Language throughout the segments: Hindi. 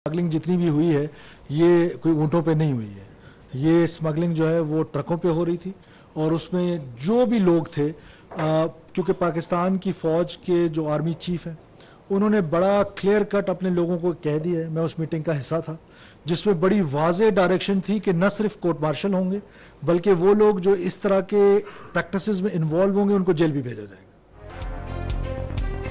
स्मगलिंग जितनी भी हुई है ये कोई ऊँटों पे नहीं हुई है। ये स्मगलिंग जो है वो ट्रकों पे हो रही थी और उसमें जो भी लोग थे क्योंकि पाकिस्तान की फ़ौज के जो आर्मी चीफ हैं उन्होंने बड़ा क्लियर कट अपने लोगों को कह दिया है। मैं उस मीटिंग का हिस्सा था जिसमें बड़ी वाज़ेह डायरेक्शन थी कि न सिर्फ कोर्ट मार्शल होंगे बल्कि वो लोग जो इस तरह के प्रैक्टिसेस में इन्वॉल्व होंगे उनको जेल भी भेजा जाएगा।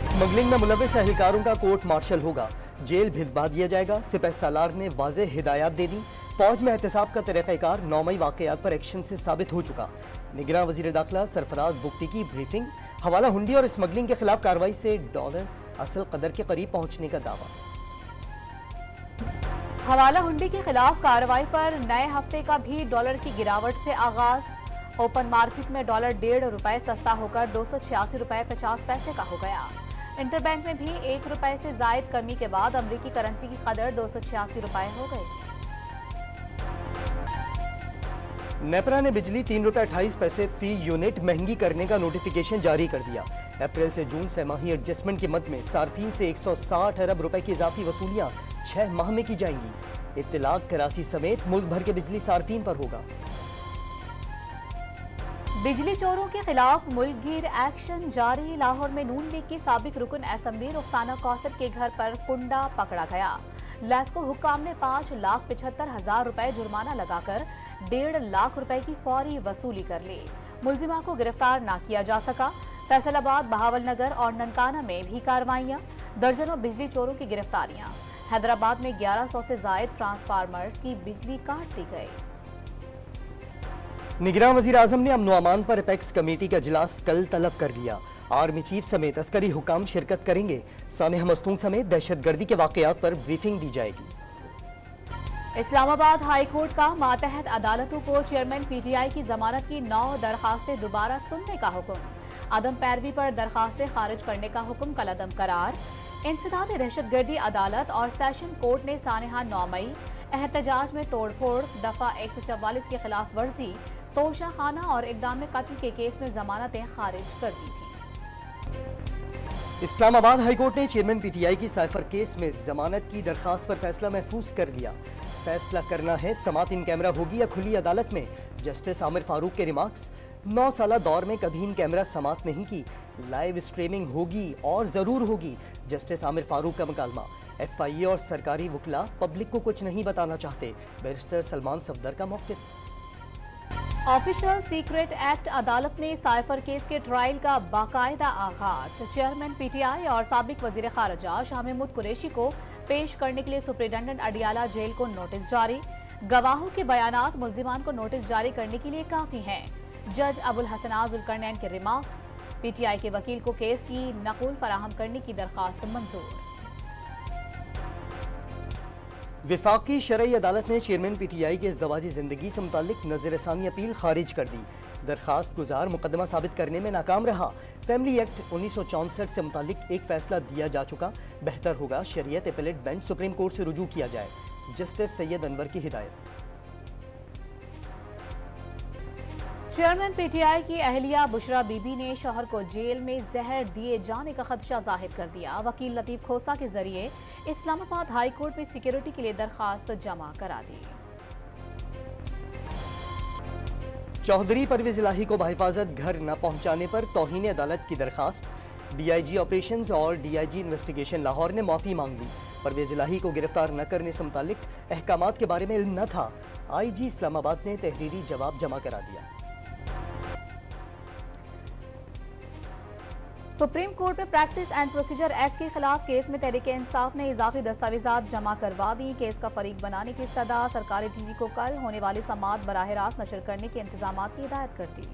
स्मगलिंग में मुलविस एहलकारों का कोर्ट मार्शल होगा, जेल भिजवा दिया जाएगा। सिपह सालार ने वाज़ेह हिदायत दे दी। फौज में एहतसाब का तरीक़ाकार 9 मई वाक़यात पर एक्शन से साबित हो चुका। निगरान वज़ीर दाखिला सरफराज बुख्ती की ब्रीफिंग। हवाला हुंडी और स्मगलिंग के खिलाफ कार्रवाई से डॉलर असल कदर के करीब पहुंचने का दावा। हवाला हुंडी के खिलाफ कार्रवाई पर नए हफ्ते का भी डॉलर की गिरावट से आगाज। ओपन मार्केट में डॉलर ₹1.5 सस्ता होकर 286 रुपए 50 पैसे का हो गया। इंटरबैंक में भी ₹1 से जायद कमी के बाद अमरीकी करेंसी की कदर 286 रुपए हो गई। नेपरा ने बिजली ₹3.28 फी यूनिट महंगी करने का नोटिफिकेशन जारी कर दिया। अप्रैल से जून छमाही एडजस्टमेंट की मद में सार्फिन से 160 अरब रुपए की इजाफी वसूलियां 6 माह में की जाएंगी। इत्तलाक कराची समेत मुल्क भर के बिजली सार्फिन पर होगा। बिजली चोरों के खिलाफ मुल्कगीर एक्शन जारी। लाहौर में नून लीग की साबिक रुकन असम्बली रुखसाना कौसर के घर पर कुंडा पकड़ा गया। लेस्को हुक्काम ने 5,75,000 रुपए जुर्माना लगाकर 1.5 लाख रुपए की फौरी वसूली कर ली। मुलजिमा को गिरफ्तार न किया जा सका। फैसलाबाद, बहावलनगर और ननकाना में भी कार्रवाइयां, दर्जनों बिजली चोरों की गिरफ्तारियां। हैदराबाद में 1100 से जायद ट्रांसफार्मर्स की बिजली काट दी गई। निगरान वजीर आजम ने अमन अमान पर एपेक्स कमेटी का इजलास कल तलब कर लिया। आर्मी चीफ समेत अस्करी हुकाम शिरकत करेंगे। सानेह मस्तूंग समेत दहशतगर्दी के वाकयात पर ब्रीफिंग दी जाएगी। इस्लामाबाद हाई कोर्ट का मातहत अदालतों को चेयरमैन पीटीआई की जमानत की 9 दरखास्तें दोबारा सुनने का हुक्म। अदम पैरवी पर दरखास्तें खारिज करने का हुक्म कलअदम करार। इंसदाद दहशतगर्दी अदालत और सेशन कोर्ट ने सानेहा 9 मई एहतजाज में तोड़फोड़, दफा 144 की खिलाफ वर्जी, तोशाखाना और इक़दाम कत्ल के केस में जमानतें खारिज कर दी थी। इस्लामाबाद हाईकोर्ट ने चेयरमैन पीटीआई की साइफर केस में जमानत की दरखास्त पर फैसला महफूज कर लिया। फैसला करना है समात इन कैमरा होगी या खुली अदालत में। जस्टिस आमिर फारूक के रिमार्क्स। 9 साला दौर में कभी इन कैमरा समात नहीं की, लाइव स्ट्रीमिंग होगी और जरूर होगी। जस्टिस आमिर फारूक का मुकालमा। FIA और सरकारी वकला पब्लिक को कुछ नहीं बताना चाहते। बैरिस्टर सलमान सफदर का मौक़िफ़। ऑफिशियल सीक्रेट एक्ट अदालत ने साइफर केस के ट्रायल का बाकायदा आगाज। चेयरमैन पीटीआई और साबिक वजीर खारजा शाह महमूद कुरैशी को पेश करने के लिए सुप्रिंटेंडेंट अडियाला जेल को नोटिस जारी। गवाहों के बयानात मुल्जिमान को नोटिस जारी करने के लिए काफी हैं। जज अबुल हसन जुल्करनैन के रिमार्क्स। पीटीआई के वकील को केस की नकुल फराहम करने की दरखास्त मंजूर। विफाकी शरई अदालत ने चेयरमैन पीटीआई के इज़दवाजी जिंदगी से मुतालिक नज़रसानी अपील खारिज कर दी। दरखास्त गुजार मुकदमा साबित करने में नाकाम रहा। फैमिली एक्ट 1964 से मुतालिक एक फैसला दिया जा चुका। बेहतर होगा शरीयत एपेलेट बेंच सुप्रीम कोर्ट से रुजू किया जाए। जस्टिस सैयद अनवर की हिदायत। चेयरमैन पीटीआई की अहलिया बुशरा बीबी ने शौहर को जेल में जहर दिए जाने का खदशा जाहिर कर दिया। वकील लतीफ खोसा के जरिए इस्लामाबाद हाई कोर्ट में सिक्योरिटी के लिए दरखास्त जमा करा दी। चौधरी परवेज इलाही को बहिफाजत घर न पहुंचाने पर तौहीन अदालत की दरखास्त। DIG ऑपरेशंस और DIG इन्वेस्टिगेशन लाहौर ने माफी मांग ली। परवेज इलाही को गिरफ्तार न करने से मुतालिक अहकामात के बारे में इल्म न था। IG इस्लामाबाद ने तहरीरी जवाब जमा करा दिया। सुप्रीम कोर्ट में प्रैक्टिस एंड प्रोसीजर एक्ट के खिलाफ केस में तहरीके इंसाफ ने इजाफी दस्तावेजात जमा करवा दी। केस का फरीक बनाने की इस्तदा। सरकारी टीवी को कल होने वाली समात बराह रास्त नशर करने के इंतजाम की हिदायत कर दी।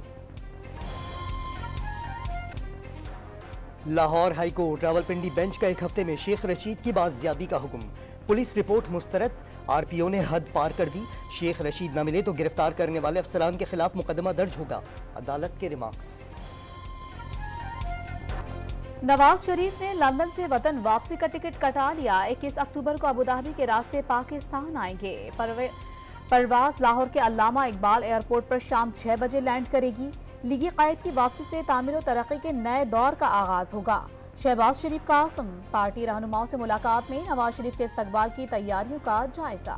Lahore high court Rawalpindi bench का 1 हफ्ते में शेख रशीद की बाजियाबी का हुक्म। Police report मुस्तरद। RPO ने हद पार कर दी। शेख रशीद न मिले तो गिरफ्तार करने वाले अफसरान के खिलाफ मुकदमा दर्ज होगा। अदालत के रिमार्क्स। नवाज शरीफ ने लंदन से वतन वापसी का टिकट कटा लिया। 21 अक्टूबर को अबुधाबी के रास्ते पाकिस्तान आएंगे। परवाज लाहौर के अल्लामा इकबाल एयरपोर्ट पर शाम 6 बजे लैंड करेगी। लीगी कायद की वापसी से तामीर और तरक्की के नए दौर का आगाज होगा। शहबाज शरीफ कासिम पार्टी रहनुमाओं से मुलाकात में नवाज शरीफ के इस्तकबाल की तैयारियों का जायजा।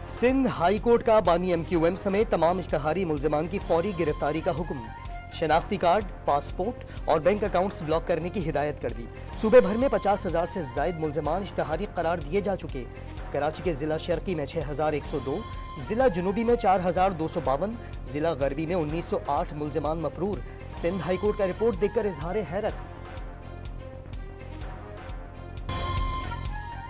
सिंध हाई कोर्ट का बानी MQM समेत तमाम इश्तहारी मुल्जिमान की फौरी गिरफ्तारी का हुक्म। शनाख्ती कार्ड, पासपोर्ट और बैंक अकाउंट्स ब्लॉक करने की हिदायत कर दी। सूबे भर में 50,000 से जायद मुल्जिमान इश्तहारी करार दिए जा चुके। कराची के जिला शर्की में 6,102, जिला जुनूबी में 4,252, जिला गरबी में 1,908 मुल्जिमान मफरूर। सिंध हाई कोर्ट का रिपोर्ट देखकर इजहार हैरत।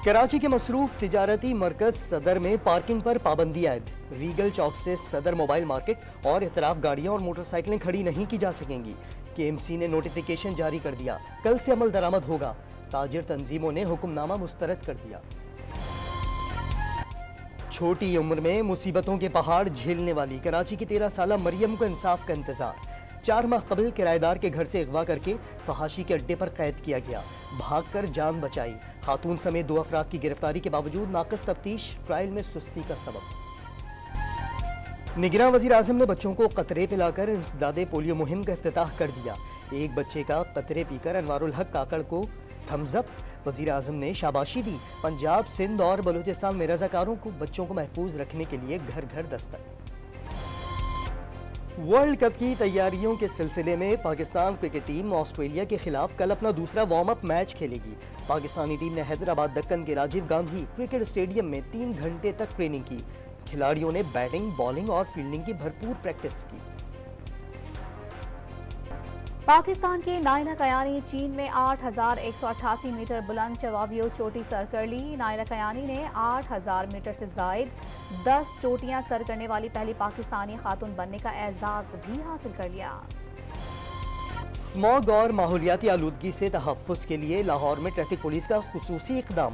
कराची के मसरूफ तिजारती मरकज सदर में पार्किंग पर पाबंदी आयद। रीगल चौक से सदर मोबाइल मार्केट और इतराफ गाड़ियां और मोटरसाइकिलें खड़ी नहीं की जा सकेंगी। KMC ने नोटिफिकेशन जारी कर दिया, कल से अमल दरामद होगा। ताजिर तंजीमों ने हुक्मनामा मुस्तरद कर दिया। छोटी उम्र में मुसीबतों के पहाड़ झेलने वाली कराची की 13 साला मरियम को इंसाफ का इंतजार। 4 माह कबल किराएदार के घर से अगवा करके फहाशी के अड्डे पर कैद किया गया, भागकर जान बचाई। खातून समेत 2 अफराद की गिरफ्तारी के बावजूद नाक़िस तफ्तीश, ट्रायल में सुस्ती का सबब। निगरान वज़ीर आज़म ने बच्चों को कतरे पिलाकर इंसदादे पोलियो मुहिम का इफ्तिताह कर दिया। एक बच्चे का कतरे पीकर अनवारुल हक काकड़ को थम्स अप। वज़ीर आज़म ने शाबाशी दी। पंजाब, सिंध और बलूचिस्तान में रज़ाकारों को बच्चों को महफूज रखने के लिए घर घर दस्तक। वर्ल्ड कप की तैयारियों के सिलसिले में पाकिस्तान क्रिकेट टीम ऑस्ट्रेलिया के खिलाफ कल अपना दूसरा वार्म अप मैच खेलेगी। पाकिस्तानी टीम ने हैदराबाद दक्कन के राजीव गांधी क्रिकेट स्टेडियम में 3 घंटे तक ट्रेनिंग की। खिलाड़ियों ने बैटिंग, बॉलिंग और फील्डिंग की भरपूर प्रैक्टिस की। पाकिस्तान के नाइला कयानी चीन में 8,188 मीटर बुलंद चवावियो चोटी सर कर ली। नाइला कयानी ने 8,000 मीटर से जायद 10 चोटियां सर करने वाली पहली पाकिस्तानी खातून बनने का एजाज भी हासिल कर लिया। स्मॉग और माहौलियाती आलूदगी से तहफ़्फ़ुज़ के लिए लाहौर में ट्रैफिक पुलिस का खुसूसी इक़दाम।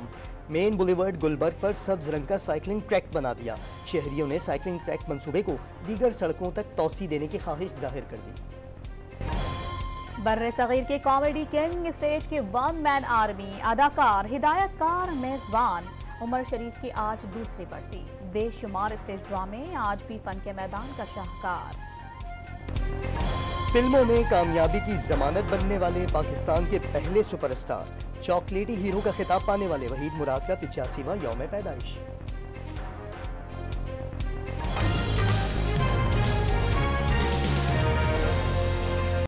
मेन बुलेवर्ड गुलबर्ग पर सब्ज रंग का साइकिलिंग ट्रैक बना दिया। शहरियों ने साइकिलिंग ट्रैक मंसूबे को दीगर सड़कों तक तौसी देने की ख्वाहिश जाहिर कर दी। बर्रे सगीर के कॉमेडी किंग, स्टेज के 1 मैन आर्मी, अदाकार, हिदायतकार, मेजबान उमर शरीफ की आज दूसरी बरसी। बेशुमार स्टेज ड्रामे, आज भी फन के मैदान का शाहकार। फिल्मों में कामयाबी की जमानत बनने वाले पाकिस्तान के पहले सुपरस्टार, चॉकलेटी हीरो का खिताब पाने वाले वहीद मुराद का 85वां यौम पैदाइश।